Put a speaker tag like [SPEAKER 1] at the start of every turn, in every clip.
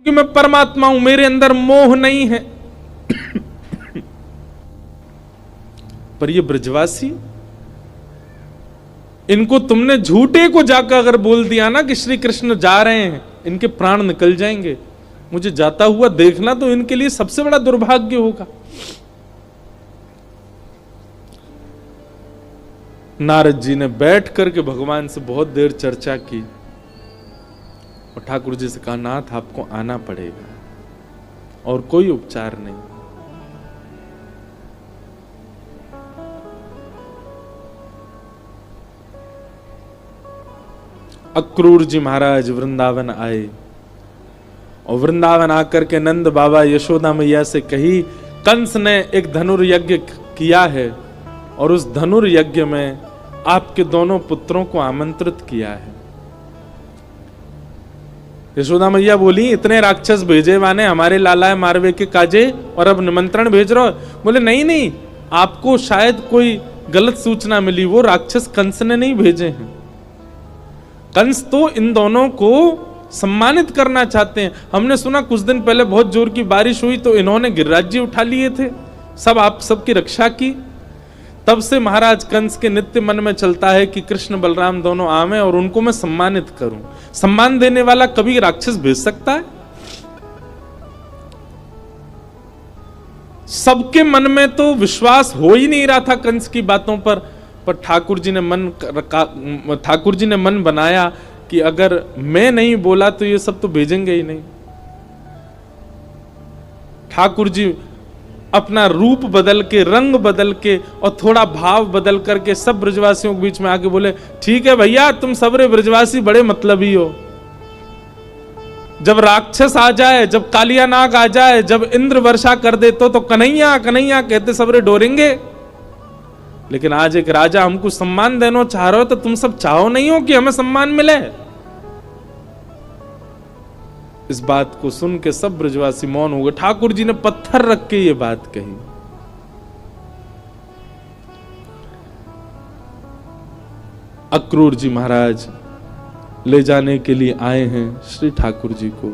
[SPEAKER 1] कि मैं परमात्मा हूं, मेरे अंदर मोह नहीं है। पर ये ब्रजवासी, इनको तुमने झूठे को जाकर अगर बोल दिया ना कि श्री कृष्ण जा रहे हैं, इनके प्राण निकल जाएंगे, मुझे जाता हुआ देखना तो इनके लिए सबसे बड़ा दुर्भाग्य होगा। नारद जी ने बैठ करके भगवान से बहुत देर चर्चा की और ठाकुर जी से कहा, नाथ आपको आना पड़ेगा और कोई उपचार नहीं। अक्रूर जी महाराज वृंदावन आए और वृंदावन आकर के नंद बाबा यशोदा मैया से कही, कंस ने एक धनुर्यज्ञ किया है और उस धनुर्यज्ञ में आपके दोनों पुत्रों को आमंत्रित किया है। यशोदा मैया बोली, इतने राक्षस भेजे वाने हमारे लाला मारवे के काजे और अब निमंत्रण भेज रहे हो? बोले नहीं नहीं, आपको शायद कोई गलत सूचना मिली, वो राक्षस कंस ने नहीं भेजे हैं। कंस तो इन दोनों को सम्मानित करना चाहते हैं। हमने सुना कुछ दिन पहले बहुत जोर की बारिश हुई तो इन्होंने गिरिराज जी उठा लिए थे, सब आप सबकी रक्षा की। तब से महाराज कंस के नित्य मन में चलता है कि कृष्ण बलराम दोनों आवे और उनको मैं सम्मानित करूं। सम्मान देने वाला कभी राक्षस भेज सकता है? सबके मन में तो विश्वास हो ही नहीं रहा था कंस की बातों पर ठाकुर जी ने मन बनाया कि अगर मैं नहीं बोला तो ये सब तो भेजेंगे ही नहीं। ठाकुर जी अपना रूप बदल के, रंग बदल के और थोड़ा भाव बदल करके सब ब्रजवासियों के बीच में आके बोले, ठीक है भैया, तुम सबरे ब्रजवासी बड़े मतलबी हो। जब राक्षस आ जाए, जब कालिया नाग आ जाए, जब इंद्र वर्षा कर दे तो कन्हैया कन्हैया कहते सबरे डोरेंगे। लेकिन आज एक राजा हमको सम्मान देना चाह रहे हो तो तुम सब चाहो नहीं हो कि हमें सम्मान मिले? इस बात को सुन के सब ब्रजवासी मौन हो गए। ठाकुर जी ने पत्थर रख के ये बात कही। अक्रूर जी महाराज ले जाने के लिए आए हैं श्री ठाकुर जी को।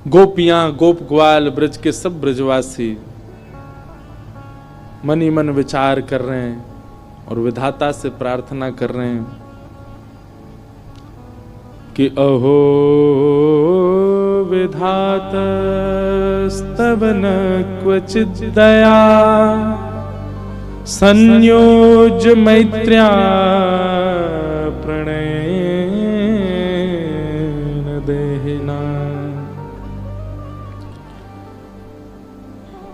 [SPEAKER 1] गोपियां, गोप ग्वाल, ब्रज के सब ब्रजवासी मन ही मन विचार कर रहे हैं और विधाता से प्रार्थना कर रहे हैं कि अहो विधाता स्तवन क्वचित् दया संयोज मैत्र्या प्रणयेन देहिना।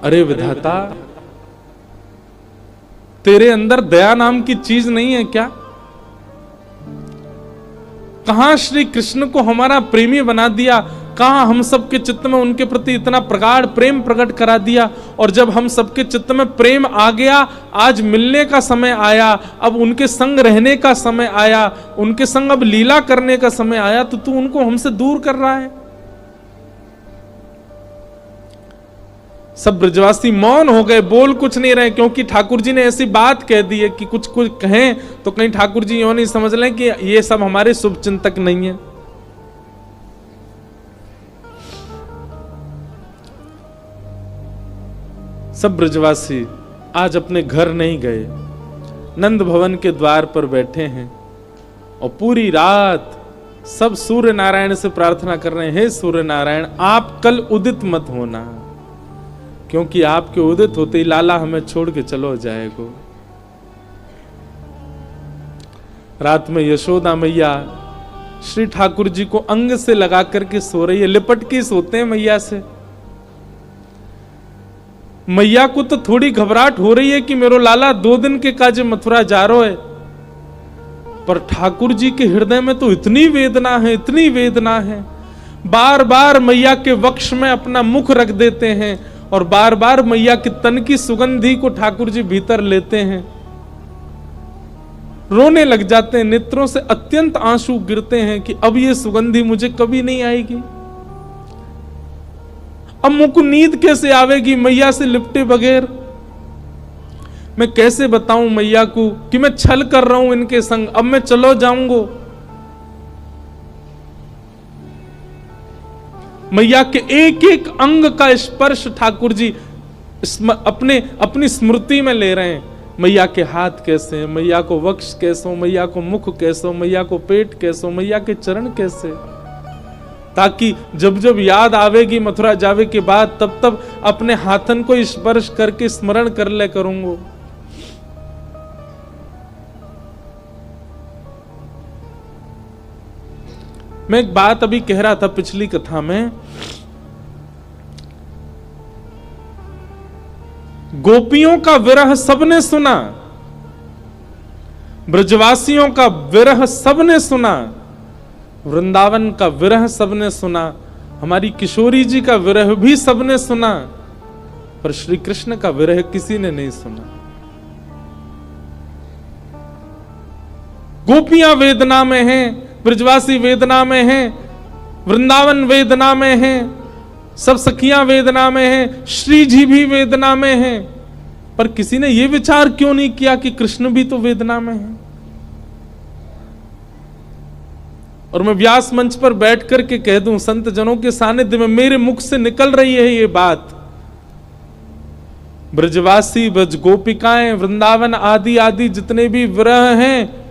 [SPEAKER 1] अरे विधाता, तेरे अंदर दया नाम की चीज नहीं है क्या? कहां श्री कृष्ण को हमारा प्रेमी बना दिया, कहां हम सबके चित्त में उनके प्रति इतना प्रगाढ़ प्रेम प्रकट करा दिया। और जब हम सबके चित्त में प्रेम आ गया, आज मिलने का समय आया, अब उनके संग रहने का समय आया, उनके संग अब लीला करने का समय आया, तो तू उनको हमसे दूर कर रहा है। सब ब्रजवासी मौन हो गए, बोल कुछ नहीं रहे, क्योंकि ठाकुर जी ने ऐसी बात कह दी है कि कुछ कहें तो कहीं ठाकुर जी यूं नहीं समझ लें कि ये सब हमारे शुभ चिंतक नहीं है। सब ब्रजवासी आज अपने घर नहीं गए, नंद भवन के द्वार पर बैठे हैं और पूरी रात सब सूर्य नारायण से प्रार्थना कर रहे हैं, हे सूर्य नारायण, आप कल उदित मत होना, क्योंकि आपके उदित होते ही लाला हमें छोड़ के चलो जाएगो। रात में यशोदा मैया श्री ठाकुर जी को अंग से लगा करके सो रही है, लिपट के सोते हैं मैया से। मैया को तो थोड़ी घबराहट हो रही है कि मेरो लाला 2 दिन के काजे मथुरा जा रहा है, पर ठाकुर जी के हृदय में तो इतनी वेदना है, इतनी वेदना है। बार बार मैया के वक्ष में अपना मुख रख देते हैं और बार बार मैया के तन की सुगंधी को ठाकुर जी भीतर लेते हैं, रोने लग जाते हैं, नेत्रों से अत्यंत आंसू गिरते हैं कि अब ये सुगंधी मुझे कभी नहीं आएगी। अब मुझको नींद कैसे आवेगी मैया से लिपटे बगैर? मैं कैसे बताऊं मैया को कि मैं छल कर रहा हूं इनके संग, अब मैं चलो जाऊंगा। मैया के एक एक अंग का स्पर्श ठाकुर जी अपनी स्मृति में ले रहे हैं। मैया के हाथ कैसे हैं, मैया को वक्ष कैसे हो, मैया को मुख कैसे हो, मैया को पेट कैसे हो, मैया के चरण कैसे, ताकि जब जब याद आवेगी मथुरा जावे के बाद तब तब अपने हाथन को स्पर्श करके स्मरण कर ले करूंगा। मैं एक बात अभी कह रहा था पिछली कथा में, गोपियों का विरह सबने सुना, ब्रजवासियों का विरह सबने सुना, वृंदावन का विरह सबने सुना, हमारी किशोरी जी का विरह भी सबने सुना, पर श्री कृष्ण का विरह किसी ने नहीं सुना। गोपियां वेदना में हैं, ब्रजवासी वेदना में हैं, वृंदावन वेदना में हैं, सब सखियां वेदना में हैं, श्री जी भी वेदना में हैं, पर किसी ने यह विचार क्यों नहीं किया कि कृष्ण भी तो वेदना में है। और मैं व्यास मंच पर बैठ करके कह दूं, संत जनों के सानिध्य में मेरे मुख से निकल रही है ये बात, ब्रजवासी, ब्रज गोपिकाएं, वृंदावन आदि आदि जितने भी विरह हैं,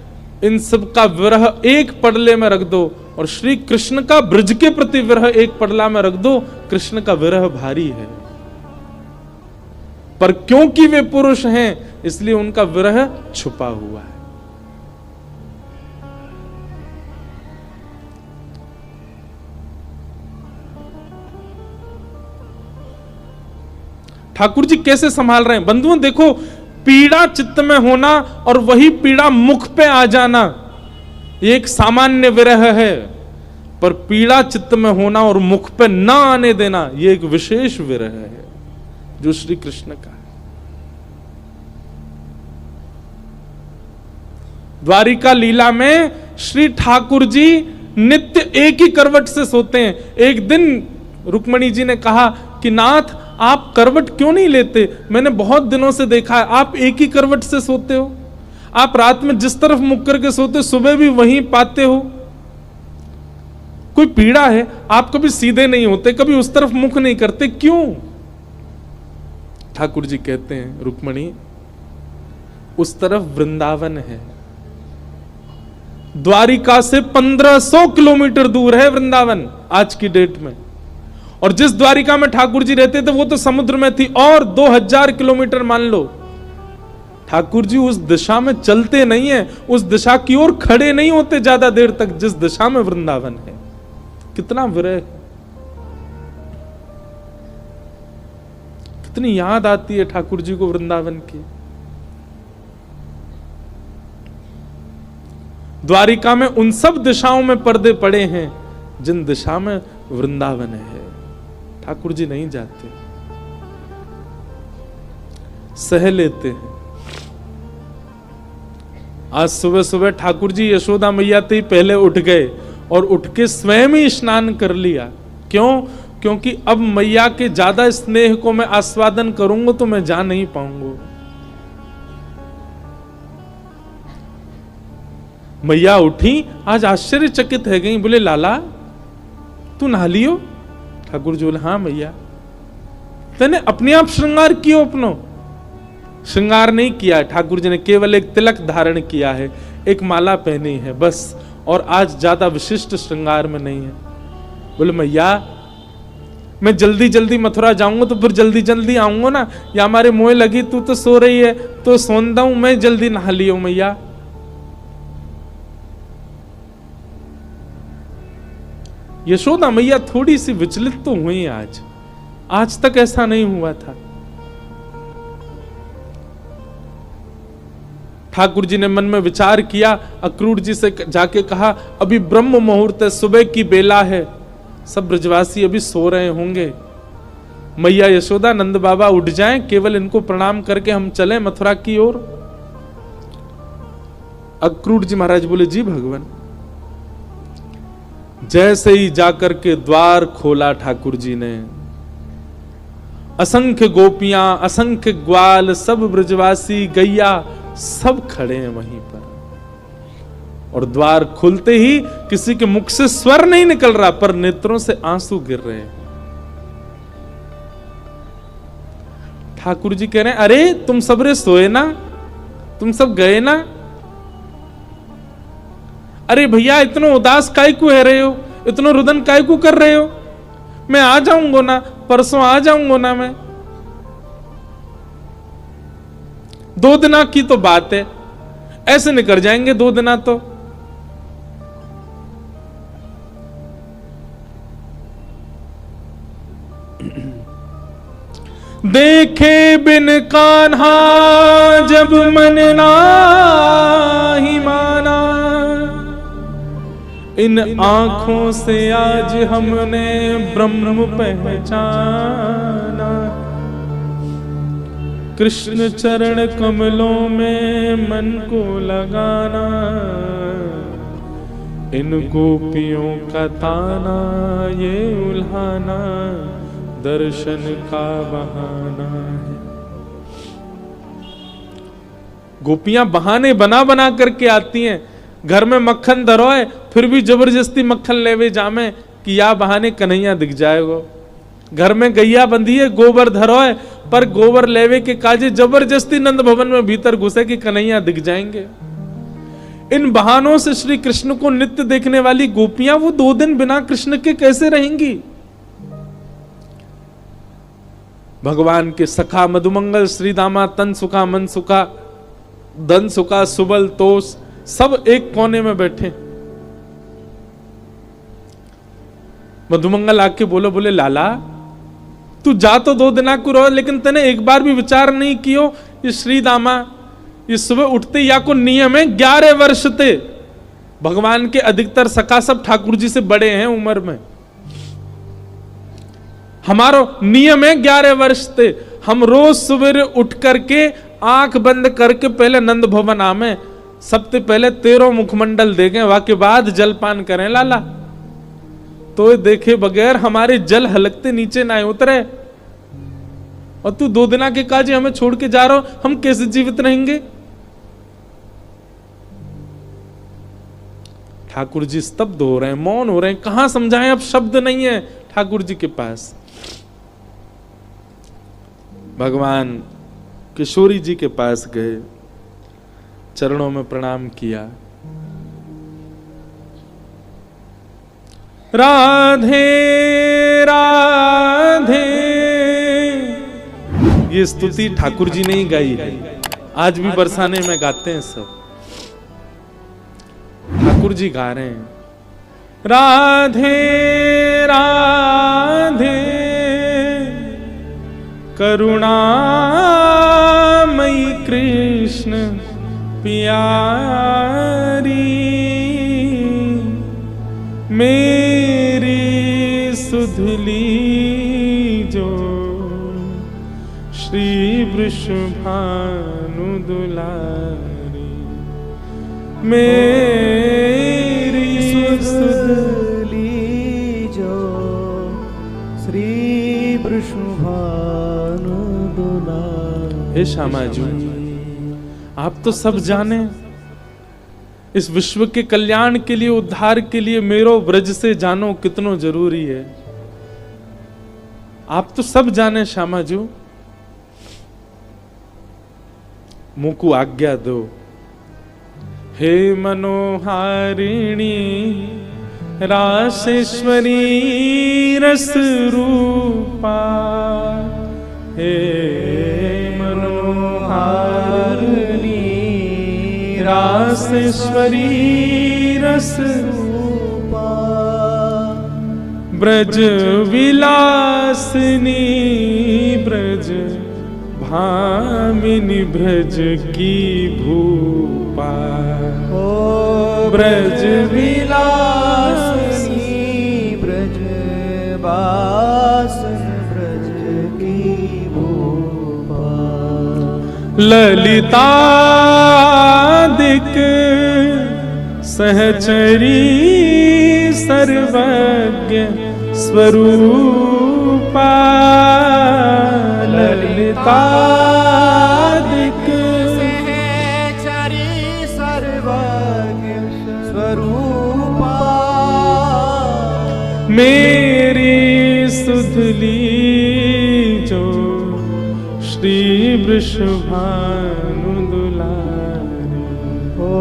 [SPEAKER 1] इन सब का विरह एक पडले में रख दो और श्री कृष्ण का ब्रज के प्रति विरह एक पडला में रख दो। कृष्ण का विरह भारी है, पर क्योंकि वे पुरुष हैं इसलिए उनका विरह छुपा हुआ है। ठाकुर जी कैसे संभाल रहे हैं बंधुओं, देखो, पीड़ा चित्त में होना और वही पीड़ा मुख पे आ जाना ये एक सामान्य विरह है, पर पीड़ा चित्त में होना और मुख पे ना आने देना ये एक विशेष विरह है जो श्री कृष्ण का है। द्वारिका लीला में श्री ठाकुर जी नित्य एक ही करवट से सोते हैं। एक दिन रुक्मणी जी ने कहा कि नाथ आप करवट क्यों नहीं लेते, मैंने बहुत दिनों से देखा है आप एक ही करवट से सोते हो, आप रात में जिस तरफ मुख करके सोते सुबह भी वहीं पाते हो, कोई पीड़ा है, आप कभी सीधे नहीं होते, कभी उस तरफ मुख नहीं करते, क्यों? ठाकुर जी कहते हैं रुक्मणी, उस तरफ वृंदावन है, द्वारिका से 1500 किलोमीटर दूर है वृंदावन आज की डेट में, और जिस द्वारिका में ठाकुर जी रहते थे वो तो समुद्र में थी, और 2000 किलोमीटर मान लो। ठाकुर जी उस दिशा में चलते नहीं है, उस दिशा की ओर खड़े नहीं होते ज्यादा देर तक जिस दिशा में वृंदावन है। कितना विरह, कितनी याद आती है ठाकुर जी को वृंदावन की। द्वारिका में उन सब दिशाओं में पर्दे पड़े हैं जिन दिशा में वृंदावन है। ठाकुर जी नहीं जाते, सह लेते हैं। आज सुबह सुबह ठाकुर जी यशोदा मैया ते ही पहले उठ गए और उठ के स्वयं ही स्नान कर लिया। क्यों? क्योंकि अब मैया के ज्यादा स्नेह को मैं आस्वादन करूंगा तो मैं जा नहीं पाऊंगा। मैया उठी, आज आश्चर्यचकित है गई, बोले लाला तू नहा लियो? ठाकुर जी बोले हाँ मैया। तने अपने आप श्रृंगार कियो? अपनो श्रृंगार नहीं किया, ठाकुर जी ने केवल एक तिलक धारण किया है, एक माला पहनी है बस, और आज ज्यादा विशिष्ट श्रृंगार में नहीं है। बोले मैया मैं जल्दी जल्दी मथुरा जाऊंगा तो फिर जल्दी जल्दी आऊंगा ना, या हमारे मोह लगी, तू तो सो रही है तो सोंदा हूं, मैं जल्दी नहा लियो मैया। यशोदा मैया थोड़ी सी विचलित तो हुई आज तक ऐसा नहीं हुआ था। ठाकुर जी ने मन में विचार किया, अक्रूर जी से जाके कहा अभी ब्रह्म मुहूर्त है, सुबह की बेला है, सब ब्रजवासी अभी सो रहे होंगे, मैया यशोदा नंद बाबा उठ जाएं, केवल इनको प्रणाम करके हम चलें मथुरा की ओर। अक्रूर जी महाराज बोले जी भगवान। जैसे ही जाकर के द्वार खोला ठाकुर जी ने असंख्य गोपियां, असंख्य ग्वाल, सब ब्रजवासी, गैया सब खड़े हैं वहीं पर। और द्वार खुलते ही किसी के मुख से स्वर नहीं निकल रहा, पर नेत्रों से आंसू गिर रहे हैं। ठाकुर जी कह रहे हैं, अरे तुम सबरे सोए ना, तुम सब गए ना? अरे भैया इतना उदास काय को है रहे हो, इतना रुदन काय को कर रहे हो? मैं आ जाऊंगा ना, परसों आ जाऊंगा ना मैं। 2 दिना की तो बात है, ऐसे निकल जाएंगे 2 दिना तो। देखे बिन कान्हा जब मन नाही माना, इन आंखों से आज हमने ब्रह्म पहचाना। कृष्ण चरण कमलों में मन को लगाना, इन गोपियों का ताना ये उल्हाना दर्शन का बहाना है। गोपियां बहाने बना बना करके आती हैं। घर में मक्खन धरोए फिर भी जबरदस्ती मक्खन लेवे जामे कि या बहाने कन्हैया दिख जाएगो। घर में गैया बंधी है, गोबर धरोए, पर गोबर लेवे के काजे जबरदस्ती नंद भवन में भीतर घुसे कि कन्हैया दिख जाएंगे। इन बहानों से श्री कृष्ण को नित्य देखने वाली गोपियां वो 2 दिन बिना कृष्ण के कैसे रहेंगी? भगवान के सखा मधुमंगल, श्री दामा, तन सुखा, मन सुखा, धन सुखा, सुबल, तोष सब एक कोने में बैठे। मधुमंगल आके बोले लाला तू जा तो 2 दिना को रहो, लेकिन तने एक बार भी विचार नहीं कियो ये श्री दामा ये सुबह उठते या को नियम है 11 वर्ष थे। भगवान के अधिकतर सखा सब ठाकुर जी से बड़े हैं उम्र में। हमारो नियम है 11 वर्ष थे। हम रोज सवेरे उठ करके आंख बंद करके पहले नंद भवन आमे, सबसे पहले 13 मुखमंडल देखें, वाके बाद जलपान करें लाला। तो देखे बगैर हमारे जल हलकते नीचे ना उतरे। और तू 2 दिना के काजे हमें छोड़ के जा रहा हो, हम कैसे जीवित रहेंगे? ठाकुर जी स्तब्ध हो रहे हैं, मौन हो रहे हैं। कहां समझाएं, अब शब्द नहीं है ठाकुर जी के पास। भगवान किशोरी जी के पास गए, चरणों में प्रणाम किया। राधे राधे। ये स्तुति ठाकुर जी ने ही गाई है, आज भी बरसाने में गाते हैं सब। ठाकुर जी गा रहे हैं राधे राधे करुणामयी कृष्ण प्यारी, मेरी सुधली जो श्री वृषभानु दुलारी, मेरी सुधली जो श्री वृषभानु दुलारी। हे श्यामा जी, आप तो सब जाने, इस विश्व के कल्याण के लिए, उद्धार के लिए मेरो ब्रज से जानो कितनो जरूरी है। आप तो सब जाने श्यामा जी, मुझको आज्ञा दो। हे मनोहारिणी रासेश्वरी रस रूपा, हे मनोहारिणी रासेश्वरी रस रूपा, ब्रज विलासिनी ब्रज भामिनी ब्रज की भूपा, ओ ब्रज विलासिनी ब्रज वासन ब्रज की भूपा, ललितादिक सहचरी सर्वज्ञ स्वरूप कृपा ललितादिक
[SPEAKER 2] सहचरी सर्वज्ञ स्वरूपा
[SPEAKER 1] मेरी सुधली जो श्री वृषभानु दुलारी।
[SPEAKER 2] ओ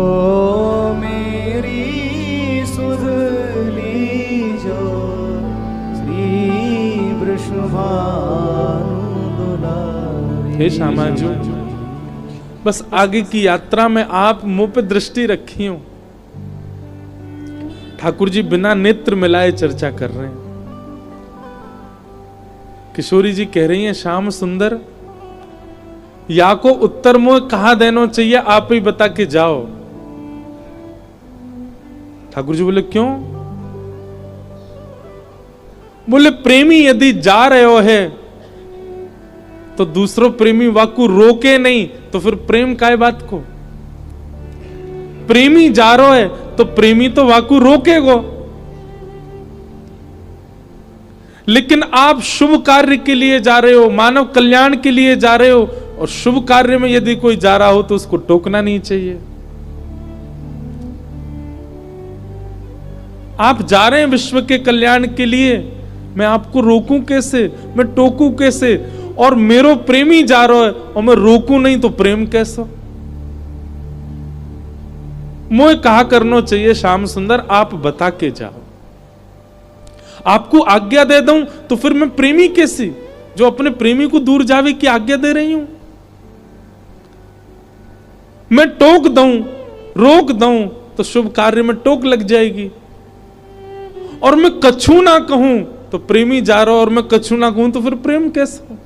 [SPEAKER 2] मेरी सुधली जो श्री वृषभानु दुलारी।
[SPEAKER 1] हे श्यामाजू, बस आगे की यात्रा में आप मुंह पे दृष्टि रखी हो। ठाकुर जी बिना नेत्र मिलाए चर्चा कर रहे हैं। किशोरी जी कह रही हैं, श्याम सुंदर या को उत्तर मुंह कहां देना चाहिए, आप ही बता के जाओ। ठाकुर जी बोले क्यों? बोले प्रेमी यदि जा रहे हो है तो दूसरों प्रेमी वाकु रोके नहीं, तो फिर प्रेम काय बात को? प्रेमी जा रहा है तो प्रेमी तो वाकु रोकेगो। लेकिन आप शुभ कार्य के लिए जा रहे हो, मानव कल्याण के लिए जा रहे हो, और शुभ कार्य में यदि कोई जा रहा हो तो उसको टोकना नहीं चाहिए। आप जा रहे हैं विश्व के कल्याण के लिए, मैं आपको रोकूं कैसे, मैं टोकूं कैसे? और मेरो प्रेमी जा रहा है और मैं रोकूं नहीं तो प्रेम कैसा? मुझे कहा करना चाहिए श्याम सुंदर, आप बता के जाओ। आपको आज्ञा दे दूं तो फिर मैं प्रेमी कैसी, जो अपने प्रेमी को दूर जावे की आज्ञा दे रही हूं? मैं टोक दूं, रोक दूं तो शुभ कार्य में टोक लग जाएगी। और मैं कछु ना कहूं तो प्रेमी जा रहा और मैं कछु ना कहूं तो फिर प्रेम कैसा?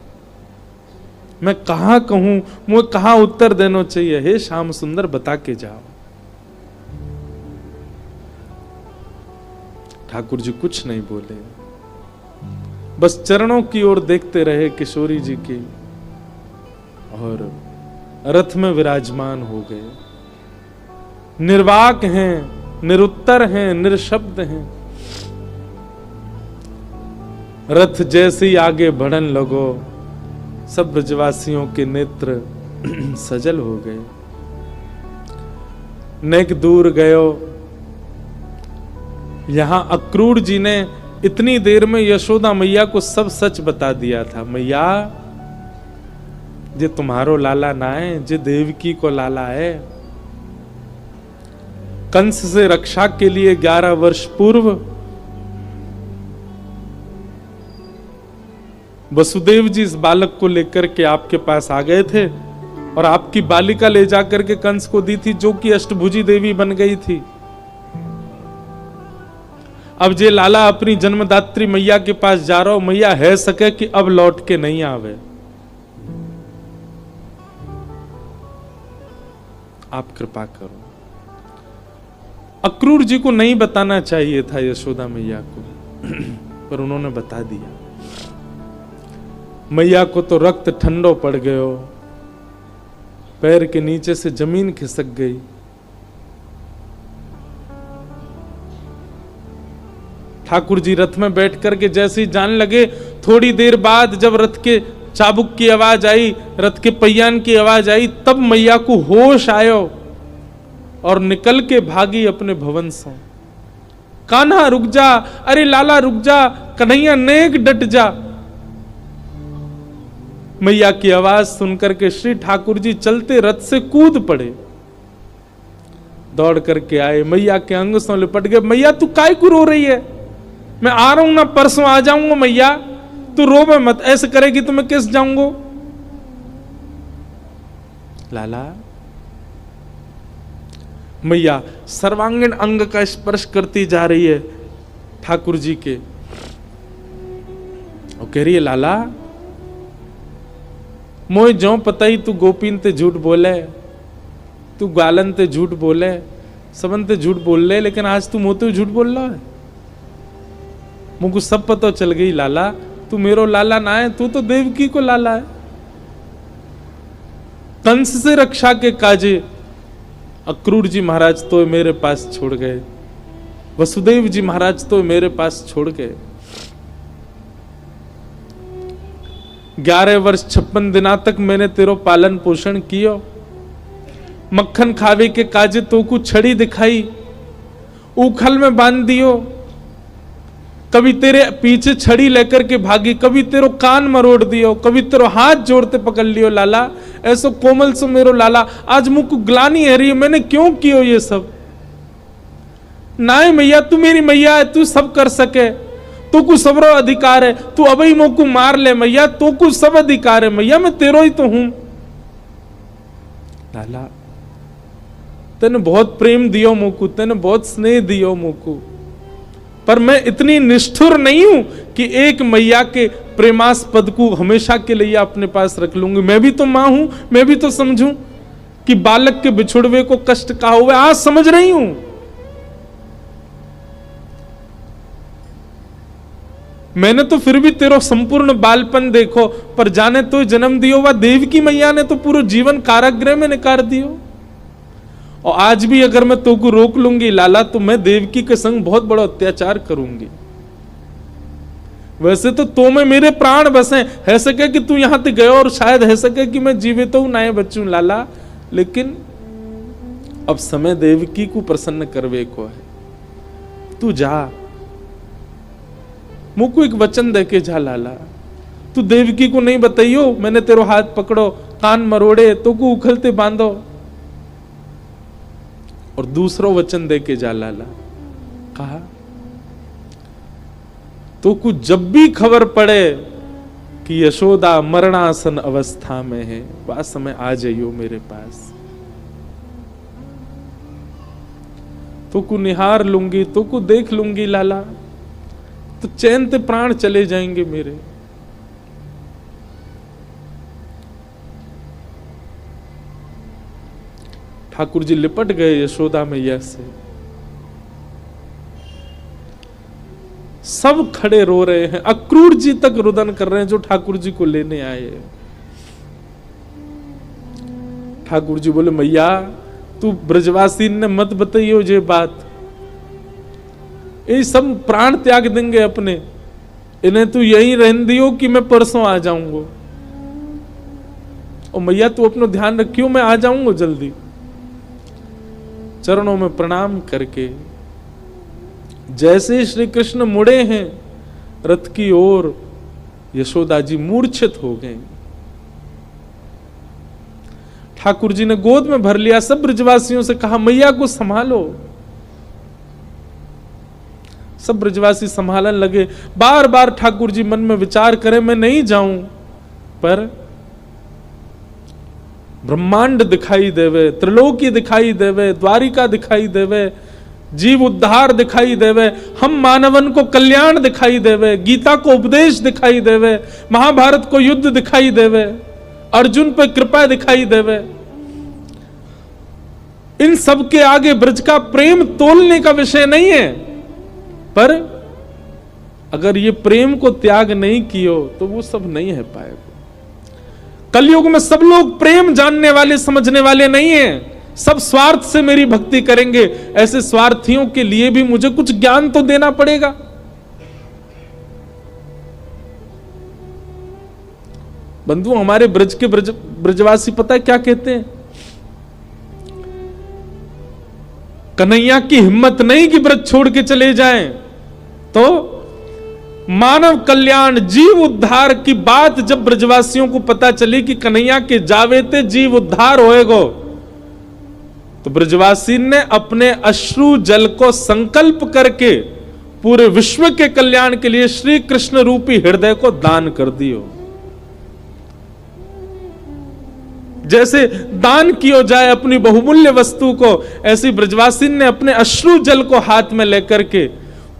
[SPEAKER 1] मैं कहां कहूं, मुझे कहां उत्तर देना चाहिए? हे श्याम सुंदर बता के जाओ। ठाकुर जी कुछ नहीं बोले, बस चरणों की ओर देखते रहे किशोरी जी की, और रथ में विराजमान हो गए। निर्वाक हैं, निरुत्तर हैं, निरशब्द हैं। रथ जैसे ही आगे बढ़न लगो, सब ब्रजवासियों के नेत्र सजल हो गए। नेक दूर गयो। यहां अक्रूर जी ने इतनी देर में यशोदा मैया को सब सच बता दिया था। मैया, जे तुम्हारो लाला ना है, जे देवकी को लाला है। कंस से रक्षा के लिए 11 वर्ष पूर्व वसुदेव जी इस बालक को लेकर के आपके पास आ गए थे, और आपकी बालिका ले जाकर के कंस को दी थी, जो कि अष्टभुजी देवी बन गई थी। अब जे लाला अपनी जन्मदात्री मैया के पास जा रहा हो, मैया है सके कि अब लौट के नहीं आवे। आप कृपा करो। अक्रूर जी को नहीं बताना चाहिए था यशोदा मैया को, पर उन्होंने बता दिया। मैया को तो रक्त ठंडो पड़ गयो, पैर के नीचे से जमीन खिसक गई। ठाकुर जी रथ में बैठ करके जैसे ही जाने लगे, थोड़ी देर बाद जब रथ के चाबुक की आवाज आई, रथ के पहियान की आवाज आई, तब मैया को होश आयो और निकल के भागी अपने भवन से। कान्हा रुक जा, अरे लाला रुक जा, कन्हैया नेक डट जा। मैया की आवाज सुनकर के श्री ठाकुर जी चलते रथ से कूद पड़े, दौड़ करके आए, मैया के अंग से लिपट गए। मैया तू काय को रो रही है? मैं आ रहा हूं ना, परसों आ जाऊंगा। मैया तू रोवे मत, ऐसे करेगी तो मैं किस जाऊंगा? लाला, मैया सर्वांगीण अंग का स्पर्श करती जा रही है ठाकुर जी के, और कह रही है लाला मोय जो पता ही तू गोपीन ते झूठ बोले, तू गालन ते झूठ बोले, सबन ते झूठ बोल ले, लेकिन आज तू मोते झूठ बोल रहा है। मुझको सब पता चल गई लाला, तू मेरो लाला ना है, तू तो देवकी को लाला है। कंस से रक्षा के काजे अक्रूर जी महाराज तो मेरे पास छोड़ गए, वसुदेव जी महाराज तो मेरे पास छोड़ गए। 11 वर्ष 56 दिना तक मैंने तेरो पालन पोषण कियो, मक्खन खावे के काजे तो को छड़ी दिखाई, उखल में बांध दियो, कभी तेरे पीछे छड़ी लेकर के भागी, कभी तेरो कान मरोड़ दियो, कभी तेरो हाथ जोड़ते पकड़ लियो लाला, ऐसो कोमल सो मेरो लाला, आज मुझको ग्लानी है रही, मैंने क्यों कियो ये सब। नाय मैया तू मेरी मैया है, तू सब कर सके, तू को सबरो अधिकार है, तू अबई मोको मार ले मैया, तू को सब अधिकार है मैया, मैं तेरो ही तो हूं। लाला तेने बहुत प्रेम दियो मोको, तेने बहुत स्नेह दियो मोको, पर मैं इतनी निष्ठुर नहीं हूं कि एक मैया के प्रेमास्पद को हमेशा के लिए अपने पास रख लूंगी। मैं भी तो मां हूं, मैं भी तो समझूं कि बालक के बिछुड़वे को कष्ट कहा हुआ, आज समझ रही हूं। मैंने तो फिर भी तेरो संपूर्ण बालपन देखो, पर जाने तो जन्म दियो वा देवकी मैया ने तो पूरा जीवन कारागृह में निकाल दियो। और आज भी अगर मैं तो को रोक लूंगी लाला, तो मैं देवकी के संग बहुत बड़ा अत्याचार करूंगी। वैसे तो में मेरे प्राण बसे, है सके कि तू यहां तक गयो और शायद है सके कि मैं जीवित हूं ना बचूं लाला, लेकिन अब समय देवकी को प्रसन्न करवे को है। तू जा, मुझको एक वचन देके जा लाला, तू देवकी को नहीं बताइयो मैंने तेरो हाथ पकड़ो, कान मरोड़े, तो को उखलते बांधो, और दूसरो वचन देके जा लाला। कहा तो कुछ जब भी खबर पड़े कि यशोदा मरणासन अवस्था में है, वह समय आ जाइयो मेरे पास, तो को निहार लूंगी, तो को देख लूंगी लाला, तो चैन से प्राण चले जाएंगे मेरे। ठाकुर जी लिपट गए यशोदा मैया से, सब खड़े रो रहे हैं, अक्रूर जी तक रुदन कर रहे हैं जो ठाकुर जी को लेने आए। ठाकुर जी बोले मैया तू ब्रजवासी ने मत बताइयो ये बात, ये सब प्राण त्याग देंगे अपने, इन्हें तू यहीं रहने दियो कि मैं परसों आ जाऊंगा। और मैया तू अपना ध्यान रखियो, मैं आ जाऊंगा जल्दी। चरणों में प्रणाम करके जैसे श्री कृष्ण मुड़े हैं रथ की ओर, यशोदा जी मूर्छित हो गए। ठाकुर जी ने गोद में भर लिया, सब ब्रजवासियों से कहा मैया को संभालो। सब ब्रजवासी संभालने लगे। बार बार ठाकुर जी मन में विचार करें मैं नहीं जाऊं, पर ब्रह्मांड दिखाई देवे, त्रिलोकी दिखाई देवे, द्वारिका दिखाई देवे, जीव उद्धार दिखाई देवे, हम मानवन को कल्याण दिखाई देवे, गीता को उपदेश दिखाई देवे, महाभारत को युद्ध दिखाई देवे, अर्जुन पे कृपा दिखाई देवे। इन सब के आगे ब्रज का प्रेम तोलने का विषय नहीं है, पर अगर ये प्रेम को त्याग नहीं कियो तो वो सब नहीं है पाएगा। कलयुग में सब लोग प्रेम जानने वाले समझने वाले नहीं हैं, सब स्वार्थ से मेरी भक्ति करेंगे। ऐसे स्वार्थियों के लिए भी मुझे कुछ ज्ञान तो देना पड़ेगा। बंधु हमारे ब्रज के ब्रजवासी पता है क्या कहते हैं? कन्हैया की हिम्मत नहीं कि ब्रज छोड़ के चले जाएं, तो मानव कल्याण जीव उद्धार की बात जब ब्रजवासियों को पता चली कि कन्हैया के जावेते जीव उद्धार होएगो, तो ब्रजवासी ने अपने अश्रु जल को संकल्प करके पूरे विश्व के कल्याण के लिए श्री कृष्ण रूपी हृदय को दान कर दियो। जैसे दान किया जाए अपनी बहुमूल्य वस्तु को, ऐसी ब्रजवासी ने अपने अश्रु जल को हाथ में लेकर के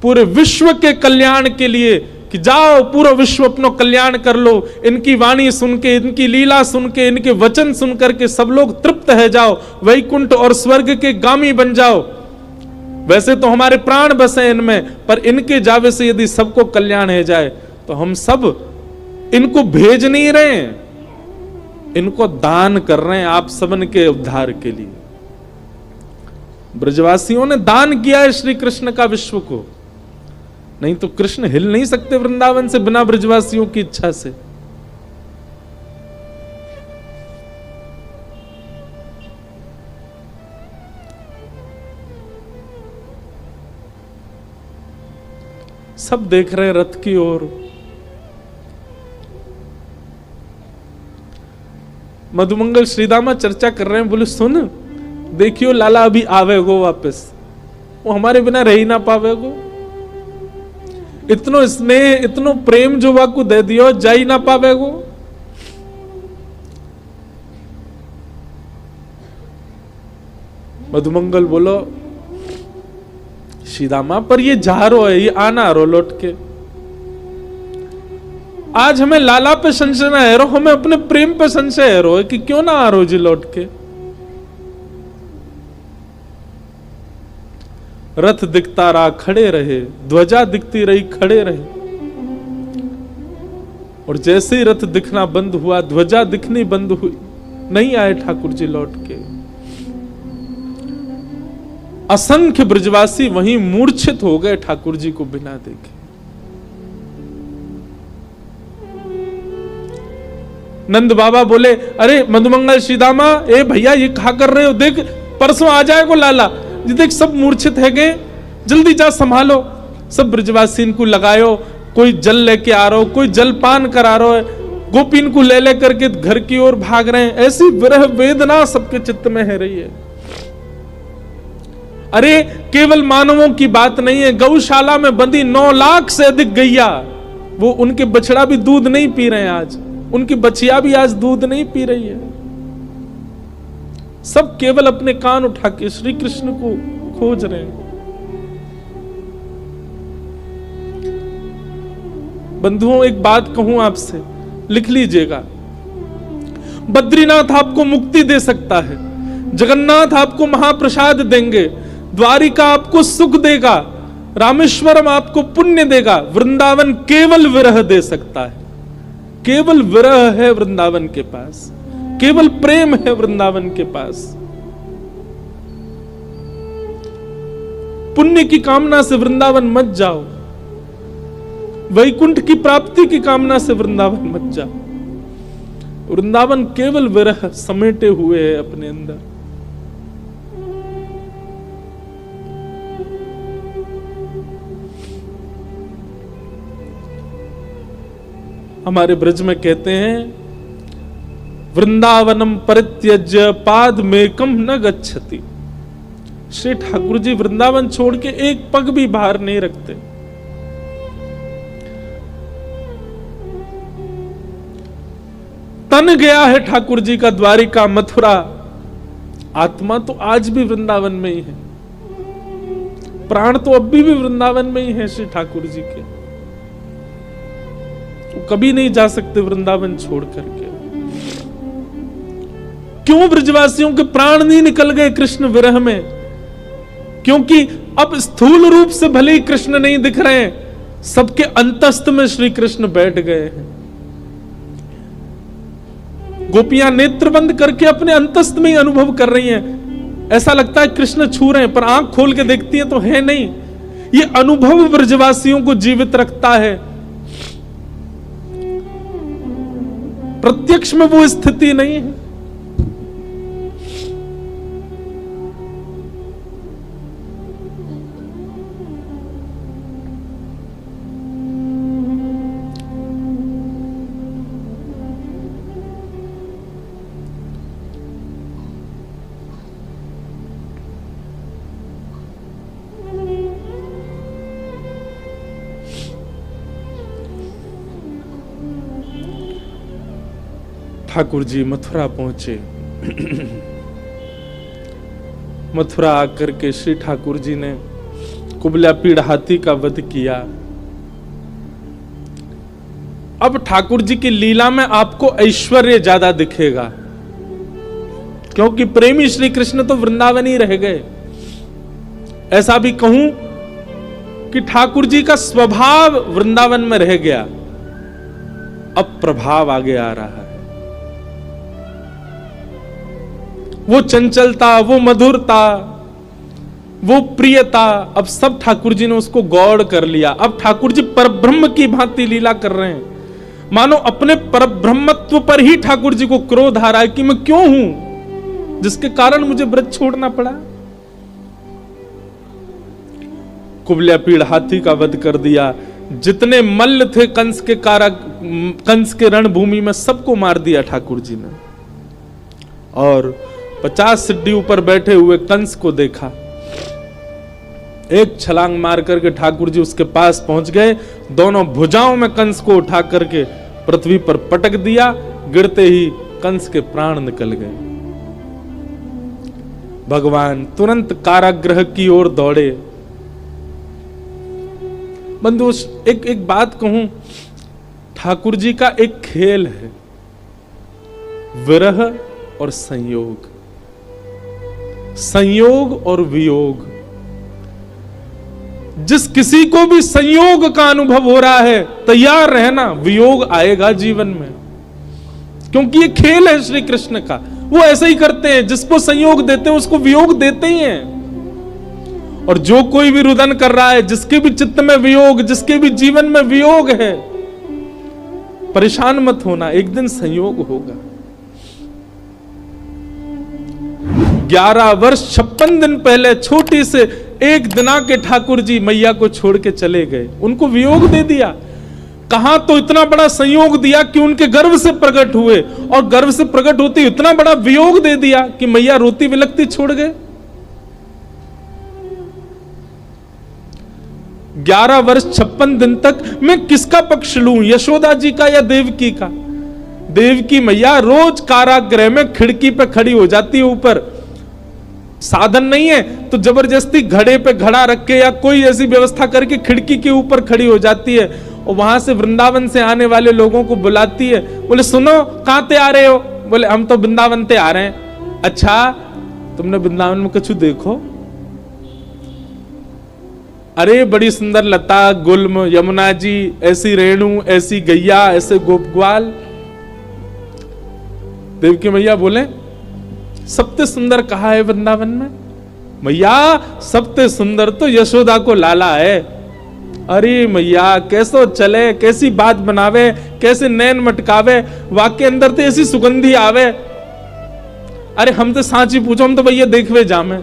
[SPEAKER 1] पूरे विश्व के कल्याण के लिए कि जाओ पूरा विश्व अपना कल्याण कर लो, इनकी वाणी सुन के, इनकी लीला सुन के, इनके वचन सुन करके सब लोग तृप्त है जाओ, वैकुंठ और स्वर्ग के गामी बन जाओ। वैसे तो हमारे प्राण बसे इनमें, पर इनके जावे से यदि सबको कल्याण है जाए तो हम सब इनको भेज नहीं रहे हैं, इनको दान कर रहे हैं आप सबन के उद्धार के लिए। ब्रजवासियों ने दान किया है श्री कृष्ण का विश्व को, नहीं तो कृष्ण हिल नहीं सकते वृंदावन से बिना ब्रजवासियों की इच्छा से। सब देख रहे हैं रथ की ओर। मधुमंगल श्रीदामा चर्चा कर रहे हैं, बोले सुन देखियो लाला अभी आवेगो वापस, वो हमारे बिना रह ही ना पावेगो। इतनो स्नेह इतनो प्रेम जो वाकू दे दियो जा ही ना पावेगो। मधुमंगल बोलो श्रीदामा पर ये जा रो है, ये आना रो लौट के। आज हमें लाला पे संशय ना है रो, हमें अपने प्रेम पे संशय है रो कि क्यों ना आ रो जी लौट के। रथ दिखता रहा खड़े रहे, ध्वजा दिखती रही खड़े रहे, और जैसे ही रथ दिखना बंद हुआ, ध्वजा दिखनी बंद हुई, नहीं आए ठाकुर जी लौट के। असंख्य ब्रजवासी वहीं मूर्छित हो गए ठाकुर जी को बिना देखे। नंद बाबा बोले अरे मधुमंगल श्रीदामा, ए भैया ये कहा कर रहे हो, देख परसों आ जाएगा लाला, ये देख सब मूर्छित है गए, जल्दी जा संभालो। सब ब्रजवासी इनको लगायो, कोई जल लेके आ रहा हो, कोई जल पान करा रहा है, गोपी इनको ले ले करके घर की ओर भाग रहे हैं। ऐसी विरह वेदना सबके चित्त में है रही है। अरे केवल मानवों की बात नहीं है, गौशाला में बंदी 9 लाख से अधिक गैया, वो उनके बछड़ा भी दूध नहीं पी रहे हैं आज, उनकी बछिया भी आज दूध नहीं पी रही है। सब केवल अपने कान उठा के श्री कृष्ण को खोज रहे हैं। बंधुओं एक बात कहूं आपसे, लिख लीजिएगा, बद्रीनाथ आपको मुक्ति दे सकता है, जगन्नाथ आपको महाप्रसाद देंगे, द्वारिका आपको सुख देगा, रामेश्वरम आपको पुण्य देगा, वृंदावन केवल विरह दे सकता है। केवल विरह है वृंदावन के पास, केवल प्रेम है वृंदावन के पास। पुण्य की कामना से वृंदावन मत जाओ, वैकुंठ की प्राप्ति की कामना से वृंदावन मत जाओ। वृंदावन केवल विरह समेटे हुए है अपने अंदर। हमारे ब्रज में कहते हैं वृंदावनम परित्यज्य पाद मेकम न गच्छति। श्री ठाकुर जी वृंदावन छोड़ के एक पग भी बाहर नहीं रखते। तन गया है ठाकुर जी का द्वारिका मथुरा, आत्मा तो आज भी वृंदावन में ही है, प्राण तो अभी भी वृंदावन में ही है श्री ठाकुर जी के। वो कभी नहीं जा सकते वृंदावन छोड़ करके। क्यों ब्रजवासियों के प्राण नहीं निकल गए कृष्ण विरह में? क्योंकि अब स्थूल रूप से भले ही कृष्ण नहीं दिख रहे हैं, सबके अंतस्थ में श्री कृष्ण बैठ गए हैं। गोपियां नेत्र बंद करके अपने अंतस्थ में ही अनुभव कर रही हैं। ऐसा लगता है कृष्ण छू रहे हैं, पर आंख खोल के देखती हैं तो है नहीं। ये अनुभव ब्रजवासियों को जीवित रखता है। प्रत्यक्ष में वो स्थिति नहीं है। ठाकुर जी मथुरा पहुंचे। मथुरा आकर के श्री ठाकुर जी ने कुबला पीड़ हाथी का वध किया। अब ठाकुर जी की लीला में आपको ऐश्वर्य ज्यादा दिखेगा, क्योंकि प्रेमी श्री कृष्ण तो वृंदावन ही रह गए। ऐसा भी कहूं कि ठाकुर जी का स्वभाव वृंदावन में रह गया, अब प्रभाव आगे आ रहा है। वो चंचलता, वो मधुरता, वो प्रियता, अब सब ठाकुर जी ने उसको गौड़ कर लिया। अब ठाकुर जी परब्रह्म की भांति लीला कर रहे हैं। मानो अपने परब्रह्मत्व पर ही ठाकुर जी को क्रोध आ रहा है कि मैं क्यों हूं जिसके कारण मुझे ब्रज छोड़ना पड़ा। कुबल्या पीड़ हाथी का वध कर दिया, जितने मल्ल थे कंस के रणभूमि में सबको मार दिया ठाकुर जी ने। और 50 सिड्डी ऊपर बैठे हुए कंस को देखा, एक छलांग मार करके ठाकुर जी उसके पास पहुंच गए, दोनों भुजाओं में कंस को उठा करके पृथ्वी पर पटक दिया, गिरते ही कंस के प्राण निकल गए। भगवान तुरंत कारागृह की ओर दौड़े। बंधु एक बात कहूं, ठाकुर जी का एक खेल है, विरह और संयोग, संयोग और वियोग। जिस किसी को भी संयोग का अनुभव हो रहा है, तैयार रहना, वियोग आएगा जीवन में, क्योंकि ये खेल है श्री कृष्ण का। वो ऐसे ही करते हैं, जिसको संयोग देते हैं उसको वियोग देते ही हैं। और जो कोई भी रुदन कर रहा है, जिसके भी चित्त में वियोग, जिसके भी जीवन में वियोग है, परेशान मत होना, एक दिन संयोग होगा। 11 वर्ष 56 दिन पहले छोटी से एक दिना के ठाकुर जी मैया को छोड़ के चले गए, उनको वियोग दे दिया। कहां तो इतना बड़ा संयोग दिया कि उनके गर्भ से प्रकट हुए, और गर्भ से प्रकट होते इतना बड़ा वियोग दे दिया कि मैया रोती विलखती छोड़ गए। 11 वर्ष 56 दिन तक मैं किसका पक्ष लूं, यशोदा जी का या देवकी का? देवकी मैया रोज कारागृह में खिड़की पे खड़ी हो जाती है, ऊपर साधन नहीं है तो जबरदस्ती घड़े पे घड़ा रख के या कोई ऐसी व्यवस्था करके खिड़की के ऊपर खड़ी हो जाती है, और वहां से वृंदावन से आने वाले लोगों को बुलाती है। बोले सुनो, कहां ते आ रहे हो? बोले हम तो वृंदावन ते आ रहे हैं। अच्छा, तुमने वृंदावन में कुछ देखो? अरे बड़ी सुंदर लता गुल्म, यमुना जी, ऐसी रेणु, ऐसी गैया, ऐसे गोप ग्वाल। देवकी मैया बोले सबसे सुंदर कहा है वृंदावन में? मैया सबसे सुंदर तो यशोदा को लाला है। अरे मैया कैसो चले, कैसी बात बनावे, कैसे नैन मटकावे, वाके अंदर तो ऐसी सुगंधी आवे। अरे हम तो सांची पूछो, हम तो भैया देखवे जामे।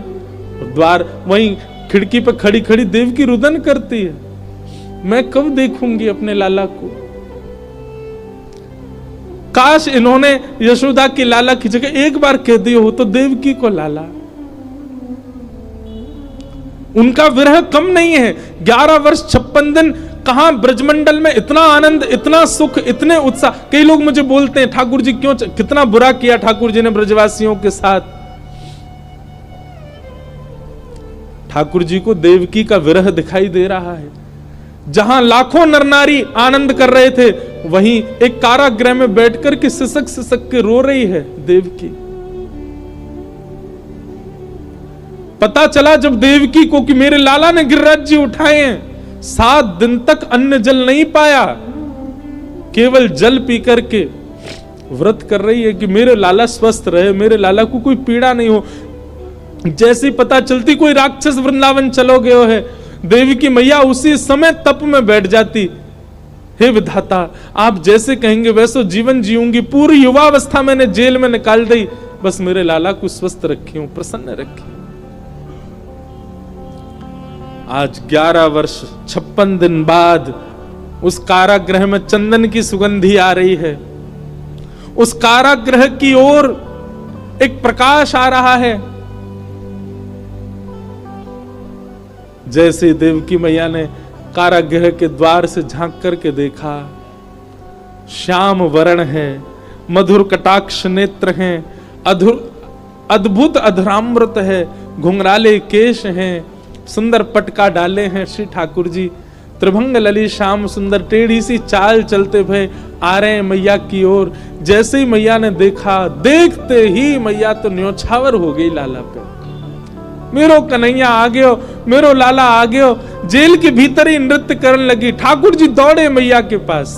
[SPEAKER 1] द्वार वहीं खिड़की पे खड़ी खड़ी देवकी रुदन करती है, मैं कब देखूंगी अपने लाला को? काश इन्होंने यशोदा की लाला की जगह एक बार कह दिया हो तो देवकी को लाला। उनका विरह कम नहीं है। 11 वर्ष 56 दिन कहां ब्रजमंडल में इतना आनंद, इतना सुख, इतने उत्साह। कई लोग मुझे बोलते हैं ठाकुर जी क्यों, कितना बुरा किया ठाकुर जी ने ब्रजवासियों के साथ। ठाकुर जी को देवकी का विरह दिखाई दे रहा है। जहां लाखों नर नारी आनंद कर रहे थे, वहीं एक कारागृह में बैठकर के सिसक सिसक के रो रही है देवकी। पता चला जब देवकी को कि मेरे लाला ने गिरिराज जी उठाए हैं, 7 दिन तक अन्न जल नहीं पाया, केवल जल पी करके व्रत कर रही है कि मेरे लाला स्वस्थ रहे, मेरे लाला को कोई पीड़ा नहीं हो। जैसी पता चलती कोई राक्षस वृंदावन चलो गयो है, देवकी मैया उसी समय तप में बैठ जाती। हे विधाता, आप जैसे कहेंगे वैसे जीवन जीऊंगी, पूरी युवावस्था मैंने जेल में निकाल दी, बस मेरे लाला को स्वस्थ रखी हूं, प्रसन्न रखी। आज 11 वर्ष 56 दिन बाद उस कारागृह में चंदन की सुगंधी आ रही है। उस कारागृह की ओर एक प्रकाश आ रहा है। जैसे देवकी मैया ने कारागृह के द्वार से झांक करके देखा, श्याम वर्ण है, मधुर कटाक्ष नेत्र हैं, अद्भुत अधरामृत है, घुंघराले केश हैं, सुंदर पटका डाले हैं श्री ठाकुर जी। त्रिभंग ललित श्याम सुंदर, टेढ़ी सी चाल चलते हुए आ रहे हैं मैया की ओर। जैसे ही मैया ने देखा, देखते ही मैया तो न्योछावर हो गई लाला पे। मेरो कन्हैया आ गयो, मेरो लाला आ गयो। जेल के भीतर ही नृत्य करने लगी। ठाकुर जी दौड़े मैया के पास,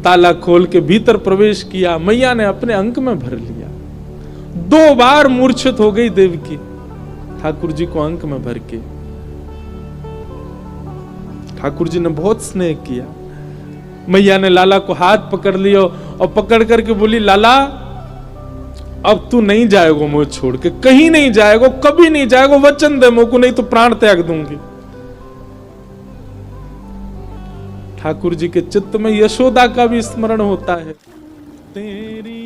[SPEAKER 1] ताला खोल के भीतर प्रवेश किया। मैया ने अपने अंक में भर लिया। 2 बार मूर्छित हो गई देवकी ठाकुर जी को अंक में भर के। ठाकुर जी ने बहुत स्नेह किया। मैया ने लाला को हाथ पकड़ लिया और पकड़ करके बोली, लाला अब तू नहीं जाएगो मुझे छोड़ के, कहीं नहीं जाएगो, कभी नहीं जाएगो, वचन दे मुझको, नहीं तो प्राण त्याग दूंगी। ठाकुर जी के चित्त में यशोदा का भी स्मरण होता है। तेरी